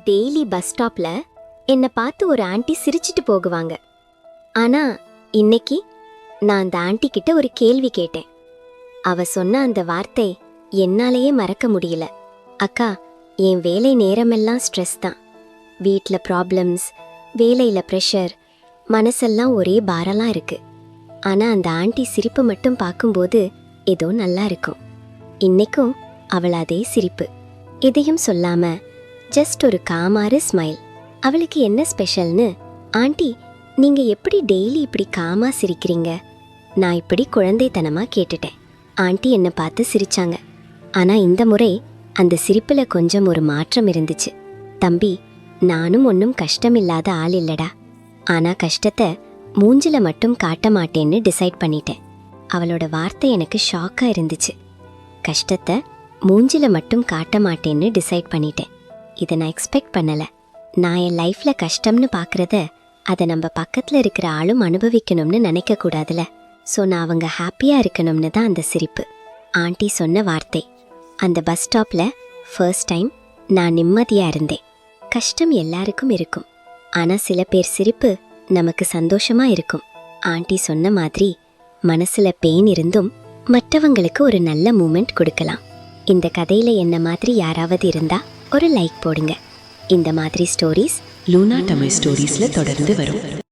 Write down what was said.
Daily bus ஸ்டாப்ல என்னை பார்த்து ஒரு ஆன்ட்டி சிரிச்சிட்டு போகுவாங்க. ஆனா இன்னைக்கு நான் அந்த ஆன்ட்டி கிட்ட ஒரு கேள்வி கேட்டேன். அவ சொன்ன அந்த வார்த்தை என்னாலேயே மறக்க முடியல. அக்கா, என் வேலை நேரமெல்லாம் ஸ்ட்ரெஸ் தான். வீட்ல ப்ராப்ளம்ஸ், வேலையில ப்ரெஷர், மனசெல்லாம் ஒரே பாரலாம் இருக்கு. ஆனா அந்த ஆன்ட்டி சிரிப்பு மட்டும் பார்க்கும்போது ஏதோ நல்லா இருக்கும். இன்னைக்கும் அவள் அதே சிரிப்பு, எதையும் சொல்லாம ஜஸ்ட் ஒரு காமாறு ஸ்மைல். அவளுக்கு என்ன ஸ்பெஷல்னு, ஆண்டி நீங்க எப்படி டெய்லி இப்படி காமா சிரிக்கிறீங்க, நான் இப்படி குழந்தைத்தனமா கேட்டுட்டேன். ஆண்டி என்னை பார்த்து சிரிச்சாங்க. ஆனா இந்த முறை அந்த சிரிப்புல கொஞ்சம் ஒரு மாற்றம் இருந்துச்சு. தம்பி, நானும் ஒன்றும் கஷ்டமில்லாத ஆள் இல்லடா. ஆனா கஷ்டத்தை மூஞ்சில மட்டும் காட்ட மாட்டேன்னு டிசைட் பண்ணிட்டேன். அவளோட வார்த்தை எனக்கு ஷாக்கா இருந்துச்சு. கஷ்டத்தை மூஞ்சில மட்டும் காட்ட மாட்டேன்னு டிசைட் பண்ணிட்டேன். இதை நான் எக்ஸ்பெக்ட் பண்ணல. நான் என் லைஃப்ல கஷ்டம்னு பார்க்கறத அதை நம்ம பக்கத்துல இருக்கிற ஆளும் அனுபவிக்கணும்னு நினைக்க கூடாதுல. ஸோ நான் அவங்க ஹாப்பியா இருக்கணும்னு தான் அந்த சிரிப்பு. ஆண்டி சொன்ன வார்த்தை. அந்த பஸ் ஸ்டாப்ல ஃபர்ஸ்ட் டைம் நான் நிம்மதியா இருந்தேன். கஷ்டம் எல்லாருக்கும் இருக்கும், ஆனா சில பேர் சிரிப்பு நமக்கு சந்தோஷமா இருக்கும். ஆண்டி சொன்ன மாதிரி மனசுல பெயின் இருந்தும் மற்றவங்களுக்கு ஒரு நல்ல மூமெண்ட் கொடுக்கலாம். இந்த கதையில என்ன மாதிரி யாராவது இருந்தா ஒரு லைக் போடுங்க. இந்த மாதிரி ஸ்டோரிஸ் லூனா தமிழ் ஸ்டோரீஸ்ல தொடர்ந்து வரும்.